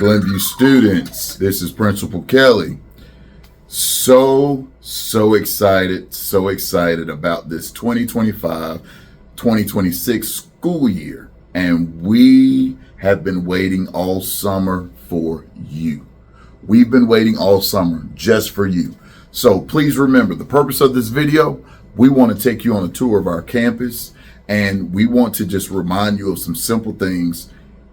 Glenview students, this is Principal Kelly. So excited about this 2025-2026 school year. And we have been waiting all summer for you. We've been waiting all summer just for you. So please remember the purpose of this video. We want to take you on a tour of our campus, and we want to just remind you of some simple things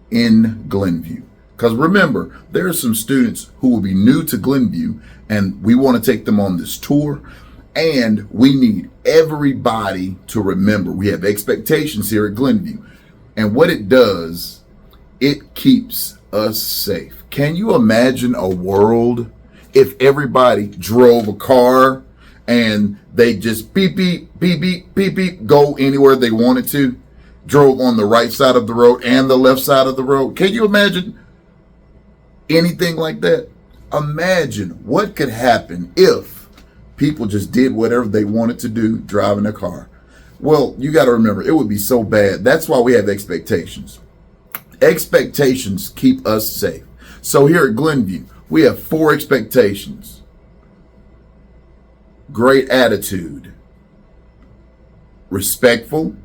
in Glenview. Because remember, there are some students who will be new to Glenview, and we want to take them on this tour. And we need everybody to remember we have expectations here at Glenview. And what it does, it keeps us safe. Can you imagine a world if everybody drove a car and they just beep, beep, beep, beep, beep, beep, go anywhere they wanted to, drove on the right side of the road and the left side of the road? Can you imagine anything like that? Imagine what could happen if people just did whatever they wanted to do driving a car. Well, you got to remember, it would be so bad. That's why we have expectations. Expectations keep us safe. So here at Glenview, we have 4 expectations. Great attitude, respectful,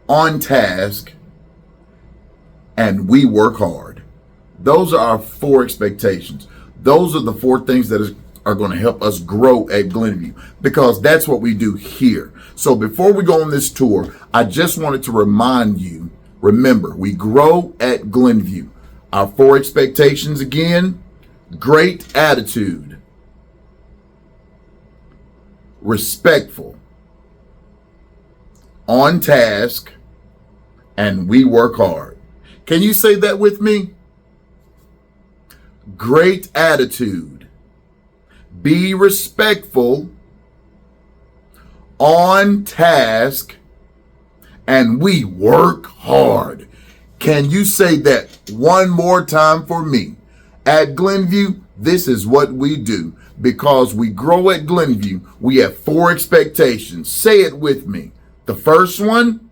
on task, and we work hard. Those are our 4 expectations. Those are the 4 things that are going to help us grow at Glenview, because that's what we do here. So before we go on this tour, I just wanted to remind you, remember, we grow at Glenview. Our 4 expectations again: great attitude, respectful, on task, and we work hard. Can you say that with me? Great attitude, be respectful, on task, and we work hard. Can you say that one more time for me? At Glenview, this is what we do. Because we grow at Glenview, we have 4 expectations. Say it with me. The first one,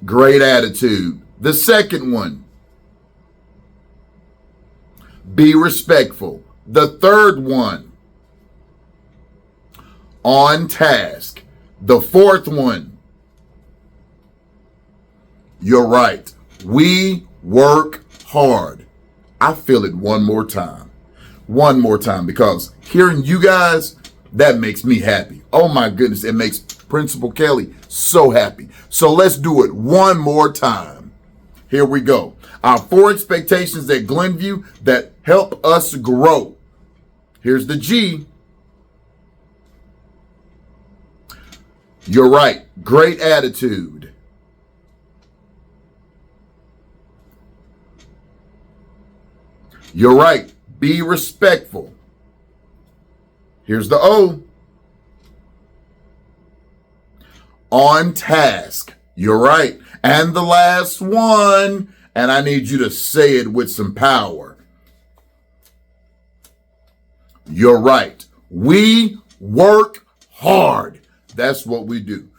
great attitude. The second one, be respectful. The third one, on task. The fourth one, you're right, we work hard. I feel it one more time. One more time, because hearing you guys, that makes me happy. Oh my goodness, it makes Principal Kelly so happy. So let's do it one more time. Here we go. Our 4 expectations at Glenview that help us grow. Here's the G. You're right. Great attitude. You're right. Be respectful. Here's the O. On task. You're right. And the last one, and I need you to say it with some power. You're right. We work hard. That's what we do.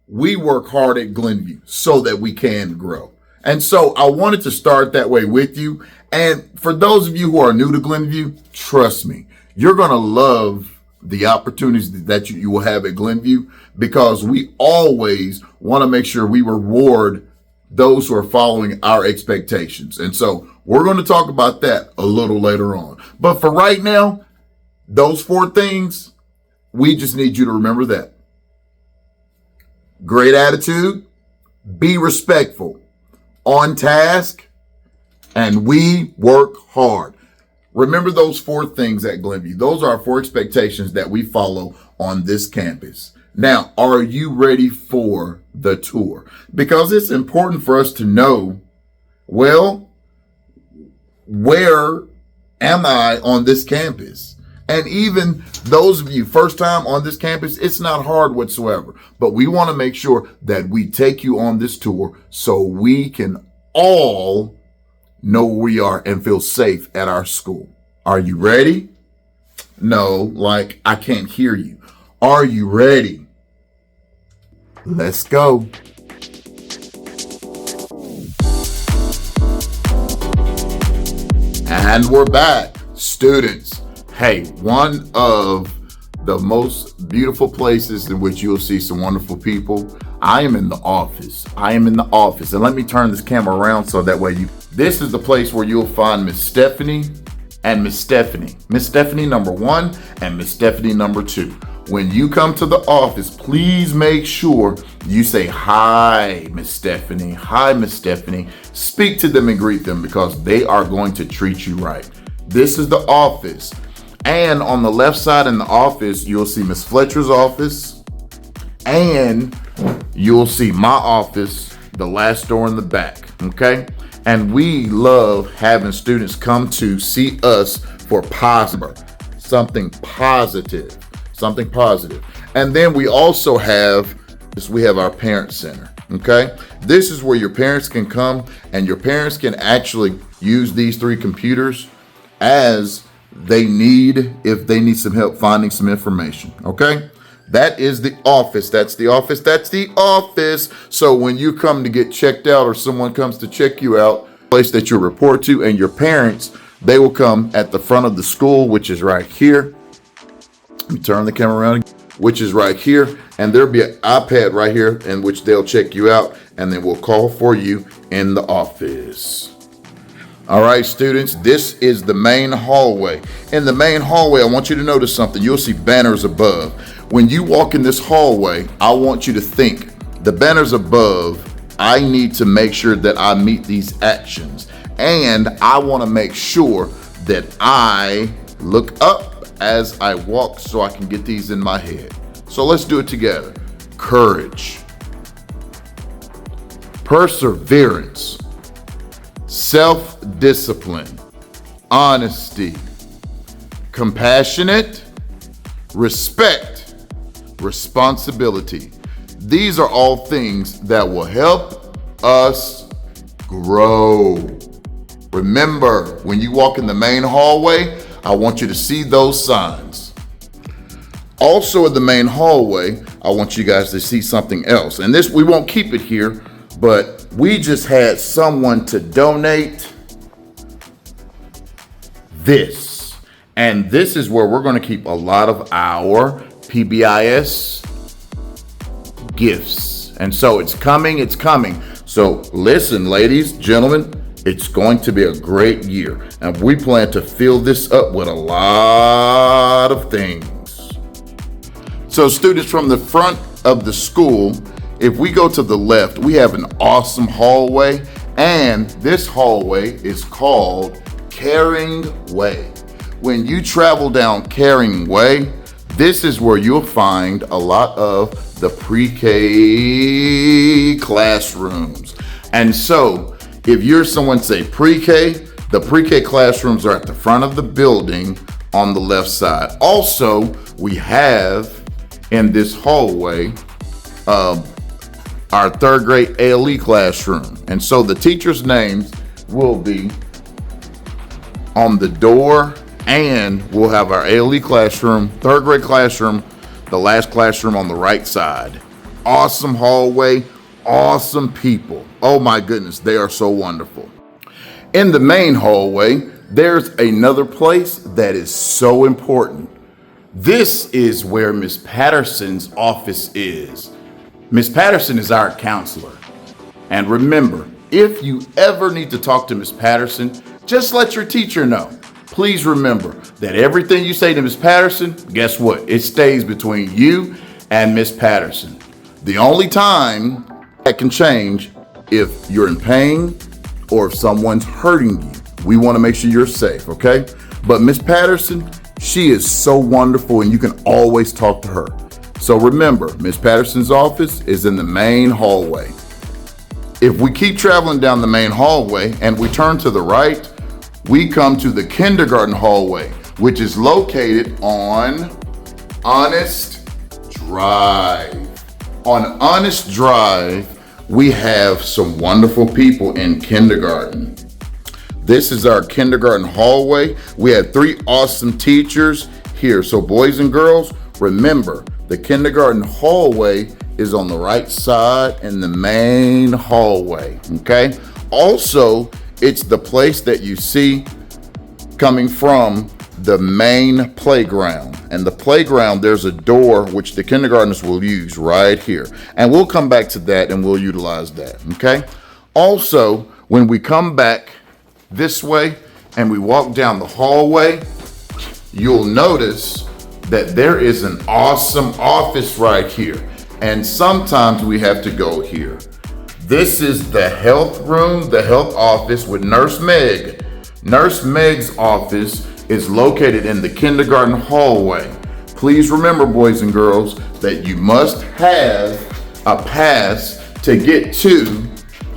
We work hard at Glenview so that we can grow. And so I wanted to start that way with you. And for those of you who are new to Glenview, trust me, you're going to love the opportunities that you will have at Glenview, because we always want to make sure we reward those who are following our expectations. And so we're going to talk about that a little later on. But for right now, those 4 things, we just need you to remember that. Great attitude, be respectful, on task, and we work hard. Remember those 4 things at Glenview. Those are our 4 expectations that we follow on this campus. Now, are you ready for the tour? Because it's important for us to know, well, where am I on this campus? And even those of you first time on this campus, it's not hard whatsoever. But we want to make sure that we take you on this tour so we can all know where we are and feel safe at our school. Are you ready? No, like I can't hear you. Are you ready? Let's go. And we're back. Students, hey, one of the most beautiful places in which you'll see some wonderful people. I am in the office. And let me turn this camera around so that way this is the place where you'll find Miss Stephanie and Miss Stephanie. Miss Stephanie number 1 and Miss Stephanie number 2. When you come to the office, please make sure you say, "Hi, Miss Stephanie. Hi, Miss Stephanie." Speak to them and greet them because they are going to treat you right. This is the office. And on the left side in the office, you'll see Miss Fletcher's office. And you'll see my office, the last door in the back, okay? And we love having students come to see us for something positive. And then we also have our parent center, okay? This is where your parents can come and your parents can actually use these 3 computers as they need, if they need some help finding some information, okay? That is the office. That's the office. So when you come to get checked out or someone comes to check you out, place that you report to, and your parents, they will come at the front of the school, which is right here. Let me turn the camera around, which is right here. And there'll be an iPad right here in which they'll check you out, and then we'll call for you in the office. All right, students, this is the main hallway. In the main hallway, I want you to notice something. You'll see banners above. When you walk in this hallway, I want you to think, the banners above, I need to make sure that I meet these actions. And I want to make sure that I look up as I walk so I can get these in my head. So let's do it together. Courage, perseverance, self-discipline, honesty, compassionate, respect, responsibility. These are all things that will help us grow. Remember, when you walk in the main hallway, I want you to see those signs. Also in the main hallway, I want you guys to see something else. And this, we won't keep it here, but we just had someone to donate this. And this is where we're going to keep a lot of our PBIS gifts. And so it's coming. So listen, ladies, gentlemen, it's going to be a great year. And we plan to fill this up with a lot of things. So students, from the front of the school, if we go to the left, we have an awesome hallway, and this hallway is called Caring Way. When you travel down Caring Way, this is where you'll find a lot of the pre-K classrooms. And so if you're someone, say pre-K, the pre-K classrooms are at the front of the building on the left side. Also, we have in this hallway, our 3rd grade ALE classroom. And so the teachers' names will be on the door, and we'll have our ALE classroom, 3rd grade classroom, the last classroom on the right side. Awesome hallway, awesome people. Oh my goodness, they are so wonderful. In the main hallway, there's another place that is so important. This is where Miss Patterson's office is. Miss Patterson is our counselor. And remember, if you ever need to talk to Miss Patterson, just let your teacher know. Please remember that everything you say to Miss Patterson, guess what? It stays between you and Miss Patterson. The only time that can change if you're in pain or if someone's hurting you. We want to make sure you're safe, okay? But Miss Patterson, she is so wonderful, and you can always talk to her. So remember, Miss Patterson's office is in the main hallway. If we keep traveling down the main hallway and we turn to the right, we come to the kindergarten hallway, which is located on Honest Drive. On Honest Drive, we have some wonderful people in kindergarten. This is our kindergarten hallway. We had 3 awesome teachers here. So boys and girls, remember, the kindergarten hallway is on the right side in the main hallway, okay? Also, it's the place that you see coming from the main playground. And the playground, there's a door which the kindergartners will use right here. And we'll come back to that and we'll utilize that, okay? Also, when we come back this way and we walk down the hallway, you'll notice that there is an awesome office right here. And sometimes we have to go here. This is the health room, the health office with Nurse Meg. Nurse Meg's office is located in the kindergarten hallway. Please remember, boys and girls, that you must have a pass to get to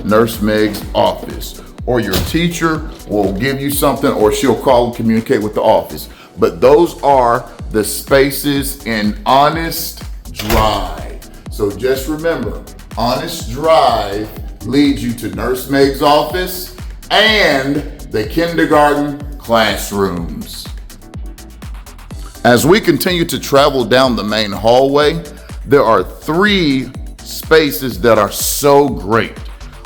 Nurse Meg's office, or your teacher will give you something, or she'll call and communicate with the office. But those are the spaces in Honest Drive. So just remember, Honest Drive leads you to Nurse Meg's office and the kindergarten classrooms. As we continue to travel down the main hallway, there are 3 spaces that are so great.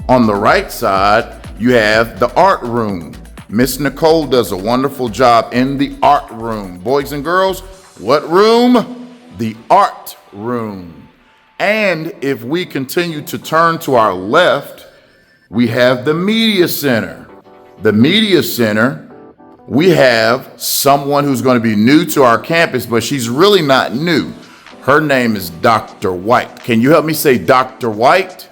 On the right side, you have the art room. Miss Nicole does a wonderful job in the art room. Boys and girls, what room? The art room. And if we continue to turn to our left, we have the media center. The media center, we have someone who's going to be new to our campus, but she's really not new. Her name is Dr. White. Can you help me say Dr. White?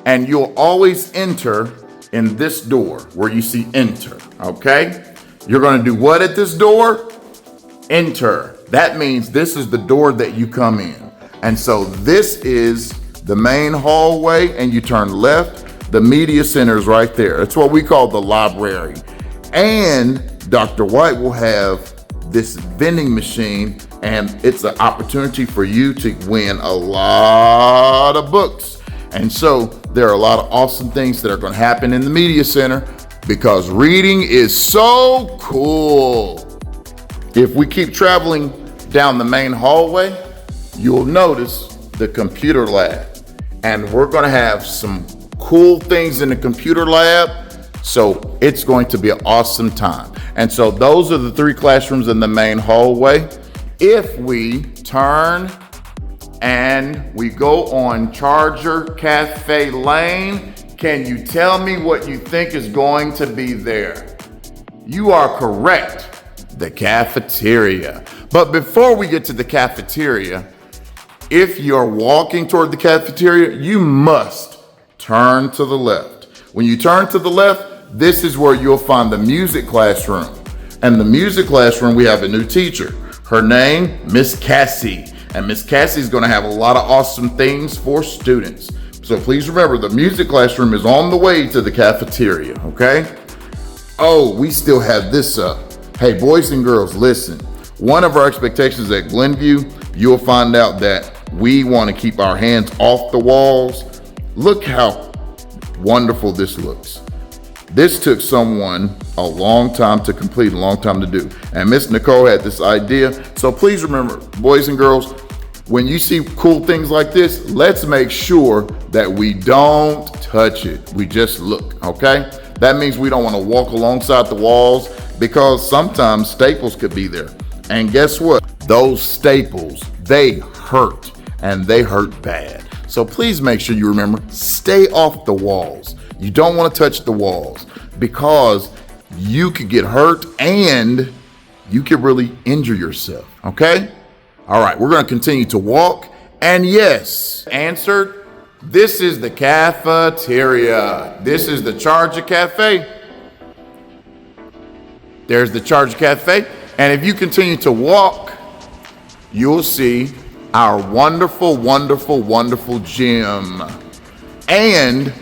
And you'll always enter in this door where you see enter, okay? You're going to do what at this door? Enter. That means this is the door that you come in. And so this is the main hallway, and you turn left. The media center is right there. It's what we call the library. And Dr. White will have this vending machine, and it's an opportunity for you to win a lot of books. And so there are a lot of awesome things that are going to happen in the media center because reading is so cool. If we keep traveling down the main hallway, you'll notice the computer lab. And we're going to have some cool things in the computer lab. So it's going to be an awesome time. And so those are the 3 classrooms in the main hallway. If we turn and we go on Charger Cafe Lane, can you tell me what you think is going to be there? You are correct, the cafeteria. But before we get to the cafeteria, if you're walking toward the cafeteria, you must turn to the left. When you turn to the left, this is where you'll find the music classroom. And the music classroom, we have a new teacher. Her name, Miss Cassie. And Miss Cassie is going to have a lot of awesome things for students. So please remember, the music classroom is on the way to the cafeteria, okay? Oh, we still have this up. Hey, boys and girls, listen. One of our expectations at Glenview, you'll find out that we want to keep our hands off the walls. Look how wonderful this looks. This took someone a long time to complete, a long time to do. And Miss Nicole had this idea. So please remember, boys and girls, when you see cool things like this, let's make sure that we don't touch it. We just look, okay? That means we don't want to walk alongside the walls because sometimes staples could be there. And guess what? Those staples, they hurt, and they hurt bad. So please make sure you remember, stay off the walls. You don't want to touch the walls because you could get hurt and you could really injure yourself, okay? All right, we're going to continue to walk. And yes, answered, this is the cafeteria. This is the Charger Cafe. There's the Charger Cafe. And if you continue to walk, you'll see our wonderful, wonderful, wonderful gym. And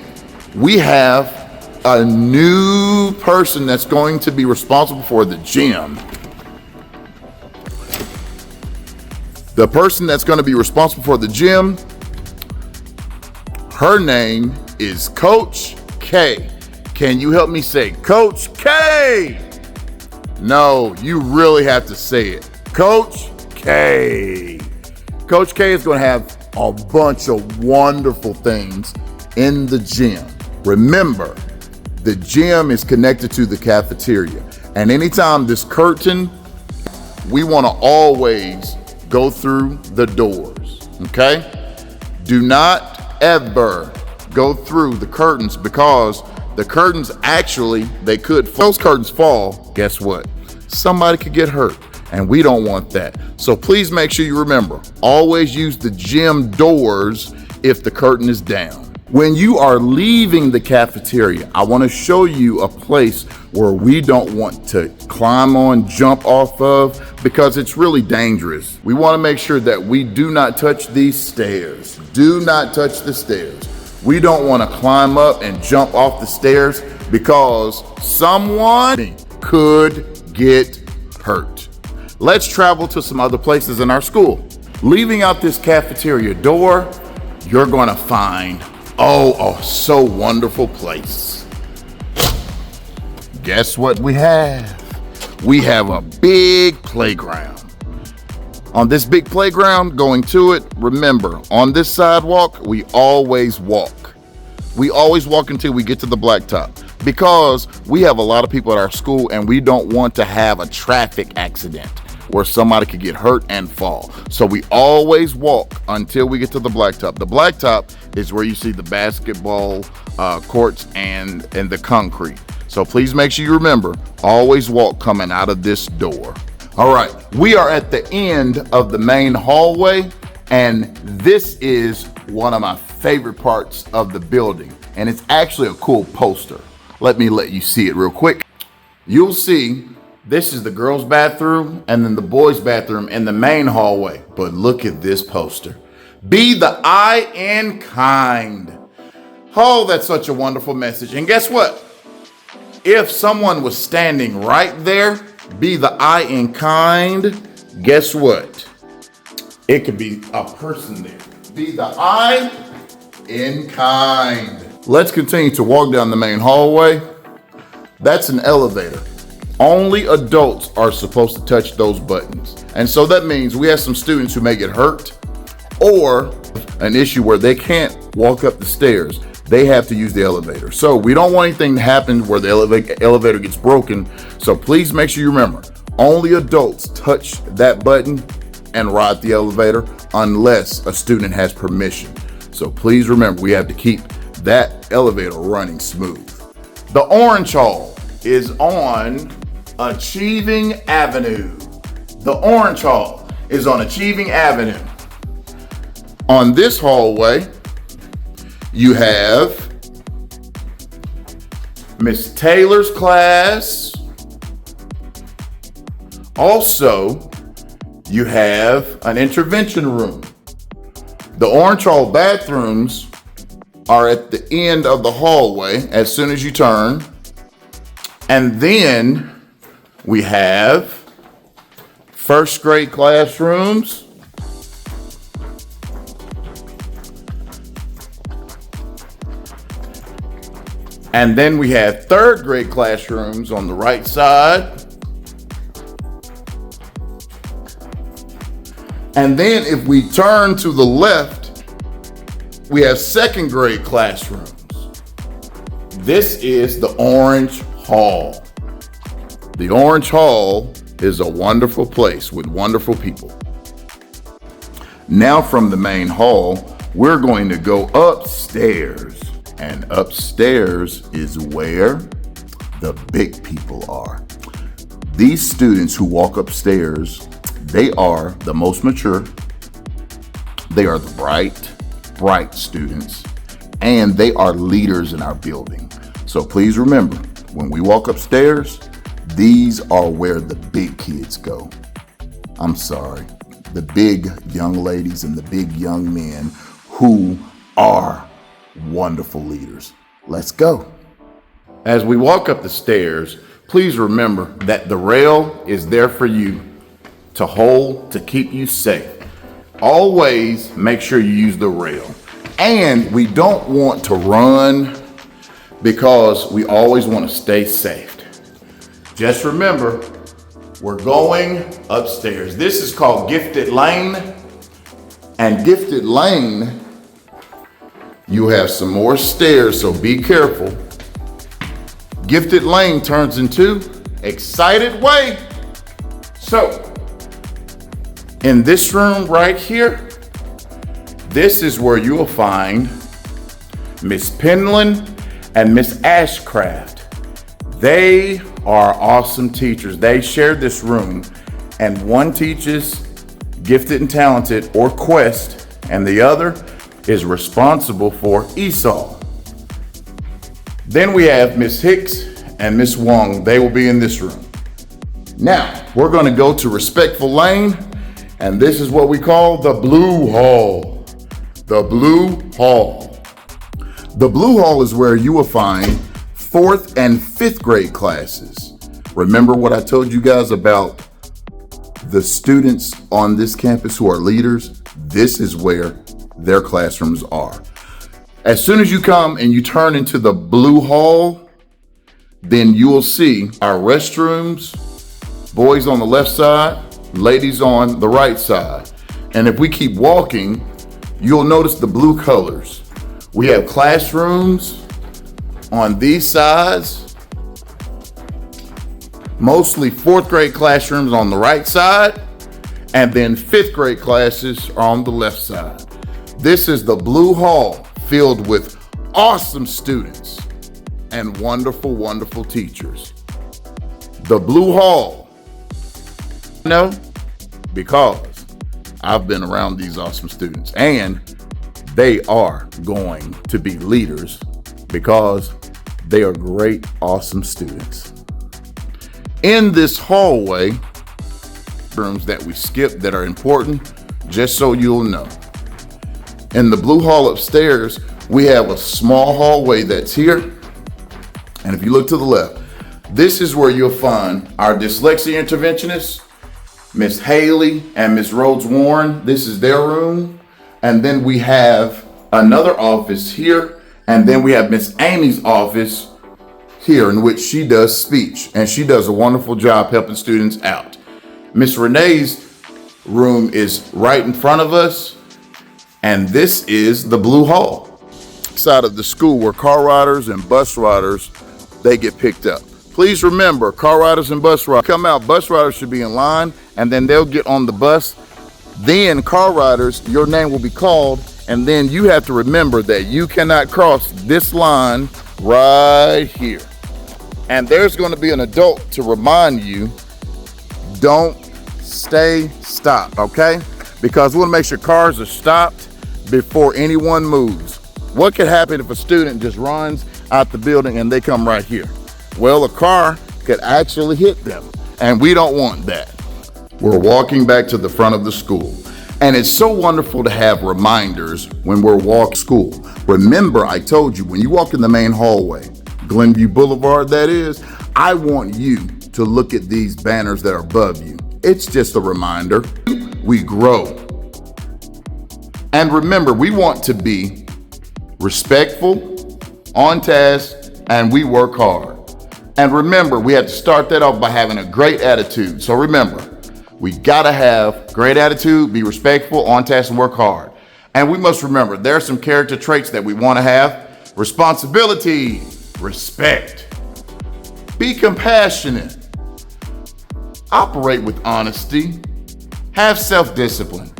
we have a new person that's going to be responsible for the gym. The person that's going to be responsible for the gym, her name is Coach K. Can you help me say Coach K? No, you really have to say it. Coach K. Coach K is going to have a bunch of wonderful things in the gym. Remember, the gym is connected to the cafeteria. And anytime this curtain, we want to always go through the doors, okay? Do not ever go through the curtains, because the curtains actually, they could, those curtains fall, guess what? Somebody could get hurt, and we don't want that. So please make sure you remember, always use the gym doors if the curtain is down. When you are leaving the cafeteria, I want to show you a place where we don't want to climb on, jump off of, because it's really dangerous. We want to make sure that we do not touch these stairs. Do not touch the stairs. We don't want to climb up and jump off the stairs, because someone could get hurt. Let's travel to some other places in our school. Leaving out this cafeteria door, you're going to find so wonderful place. Guess what we have? We have a big playground. On this big playground, going to it, remember, on this sidewalk, we always walk. We always walk until we get to the blacktop, because we have a lot of people at our school and we don't want to have a traffic accident where somebody could get hurt and fall. So we always walk until we get to the blacktop. The blacktop is where you see the basketball courts and the concrete. So please make sure you remember, always walk coming out of this door. All right, we are at the end of the main hallway, and this is one of my favorite parts of the building, and it's actually a cool poster. Let you see it real quick. You'll see this is the girls' bathroom and then the boys' bathroom in the main hallway. But look at this poster. Be the I in kind. Oh, that's such a wonderful message. And guess what? If someone was standing right there, be the I in kind, guess what? It could be a person there. Be the I in kind. Let's continue to walk down the main hallway. That's an elevator. Only adults are supposed to touch those buttons. And so that means we have some students who may get hurt, or an issue where they can't walk up the stairs. They have to use the elevator. So we don't want anything to happen where the elevator gets broken. So please make sure you remember, only adults touch that button and ride the elevator unless a student has permission. So please remember, we have to keep that elevator running smooth. The orange hall is on Achieving Avenue. The orange hall is on Achieving Avenue. On this hallway, you have Miss Taylor's class. Also, you have an intervention room. The orange hall bathrooms are at the end of the hallway as soon as you turn. And then we have first grade classrooms. And then we have third grade classrooms on the right side. And then if we turn to the left, we have second grade classrooms. This is the Orange Hall. The Orange Hall is a wonderful place with wonderful people. Now from the main hall, we're going to go upstairs. And upstairs is where the big people are. These students who walk upstairs, they are the most mature. They are the bright students, and they are leaders in our building. So please remember, when we walk upstairs, these are where the big kids go. I'm sorry, the big young ladies and the big young men who are wonderful leaders. Let's go. As we walk up the stairs, please remember that the rail is there for you to hold, to keep you safe. Always make sure you use the rail. And we don't want to run, because we always want to stay safe. Just remember, we're going upstairs. This is called Gifted Lane. And Gifted Lane, you have some more stairs, so be careful. Gifted Lane turns into excited way. So, in this room right here, this is where you will find Miss Penland and Miss Ashcraft. They are awesome teachers. They share this room, and one teaches gifted and talented or Quest, and the other is responsible for Esau. Then we have Miss Hicks and Miss Wong. They will be in this room. Now, we're going to go to Respectful Lane, and this is what we call the Blue Hall. The Blue Hall. The Blue Hall is where you will find 4th and 5th grade classes. Remember what I told you guys about the students on this campus who are leaders? This is where their classrooms are. As soon as you come and you turn into the Blue Hall, then you will see our restrooms, boys on the left side, ladies on the right side. And if we keep walking, you'll notice the blue colors. We have classrooms on these sides, mostly 4th grade classrooms on the right side, and then 5th grade classes are on the left side. This is the Blue Hall, filled with awesome students and wonderful, wonderful teachers. The Blue Hall. No, because I've been around these awesome students, and they are going to be leaders because they are great, awesome students. In this hallway, rooms that we skip that are important, just so you'll know. In the Blue Hall upstairs, we have a small hallway that's here. And if you look to the left, this is where you'll find our dyslexia interventionists, Miss Haley and Miss Rhodes Warren. This is their room. And then we have another office here. And then we have Miss Amy's office here, in which she does speech. And she does a wonderful job helping students out. Miss Renee's room is right in front of us. And this is the Blue Hall. Side of the school where car riders and bus riders, they get picked up. Please remember, car riders and bus riders come out. Bus riders should be in line, and then they'll get on the bus. Then car riders, your name will be called, and then you have to remember that you cannot cross this line right here. And there's going to be an adult to remind you, don't stop, okay? Because we want to make sure cars are stopped before anyone moves. What could happen if a student just runs out the building and they come right here? Well, a car could actually hit them, and we don't want that. We're walking back to the front of the school, and it's so wonderful to have reminders when we're walking school. Remember, I told you, when you walk in the main hallway, Glenview Boulevard that is, I want you to look at these banners that are above you. It's just a reminder. We grow. And remember, we want to be respectful, on task, and we work hard. And remember, we have to start that off by having a great attitude. So remember, we gotta have great attitude, be respectful, on task, and work hard. And we must remember, there are some character traits that we wanna have. Responsibility, respect, be compassionate, operate with honesty, have self-discipline.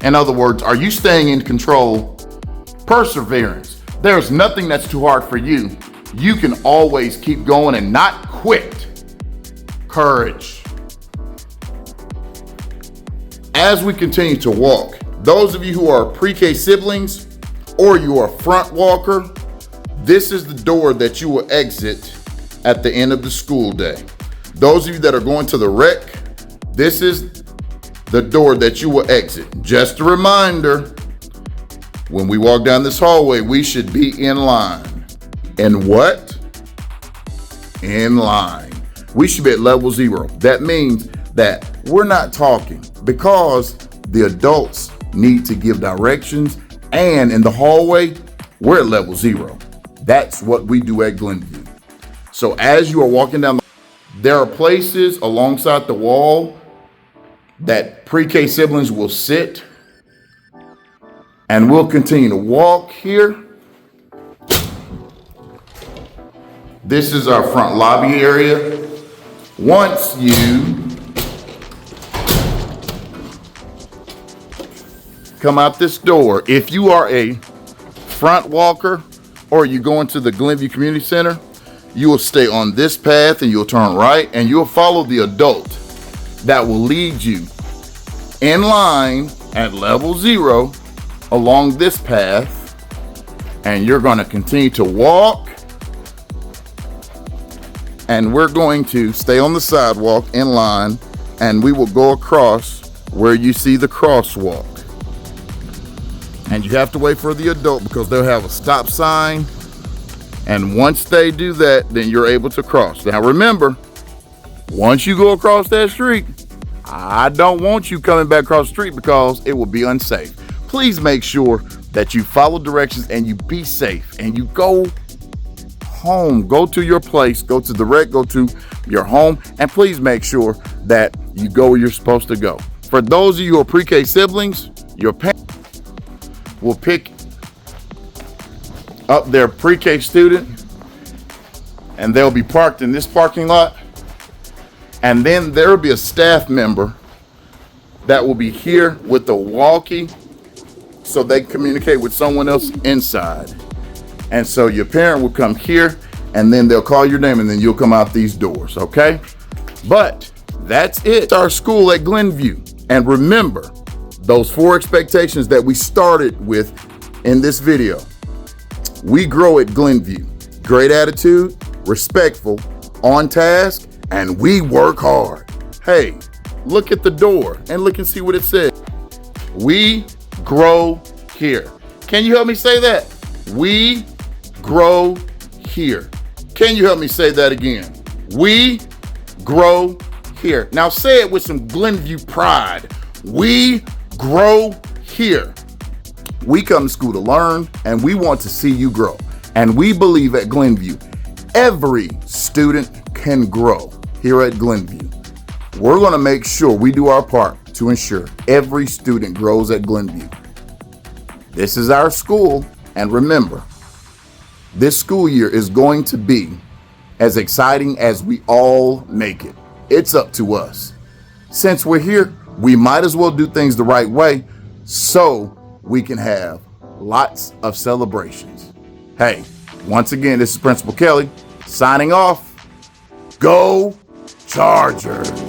In other words, are you staying in control? Perseverance. There's nothing that's too hard for you. You can always keep going and not quit. Courage. As we continue to walk, those of you who are pre-K siblings or you are a front walker, this is the door that you will exit at the end of the school day. Those of you that are going to the rec, this is the door that you will exit. Just a reminder, when we walk down this hallway, we should be in line. In what? In line. We should be at level 0. That means that we're not talking because the adults need to give directions, and in the hallway, we're at level 0. That's what we do at Glenview. So as you are walking down, there are places alongside the wall that pre-K siblings will sit, and we'll continue to walk here. This is our front lobby area. Once you come out this door, if you are a front walker or you go into the Glenview Community Center, you will stay on this path and you'll turn right and you'll follow the adult that will lead you in line at level 0 along this path, and you're going to continue to walk, and we're going to stay on the sidewalk in line, and we will go across where you see the crosswalk. And you have to wait for the adult because they'll have a stop sign. And once they do that, then you're able to cross. Now remember, once you go across that street, I don't want you coming back across the street because it will be unsafe. Please make sure that you follow directions and you be safe and you go home, go to your place, go to the rec, go to your home, and please make sure that you go where you're supposed to go. For those of you who are pre-K siblings, your parents will pick up their pre-K student and they'll be parked in this parking lot, and then there will be a staff member that will be here with the walkie so they can communicate with someone else inside. And so your parent will come here and then they'll call your name and then you'll come out these doors, okay? But that's it. It's our school at Glenview. And remember those 4 expectations that we started with in this video. We grow at Glenview. Great attitude, respectful, on task, and we work hard. Hey, look at the door and look and see what it says. We grow here. Can you help me say that? We grow here. Can you help me say that again? We grow here. Now say it with some Glenview pride. We grow here. We come to school to learn, and we want to see you grow. And we believe at Glenview, every student can grow here at Glenview. We're going to make sure we do our part to ensure every student grows at Glenview. This is our school, and remember, this school year is going to be as exciting as we all make it. It's up to us. Since we're here, we might as well do things the right way so we can have lots of celebrations. Hey, once again, this is Principal Kelly signing off. Go Chargers!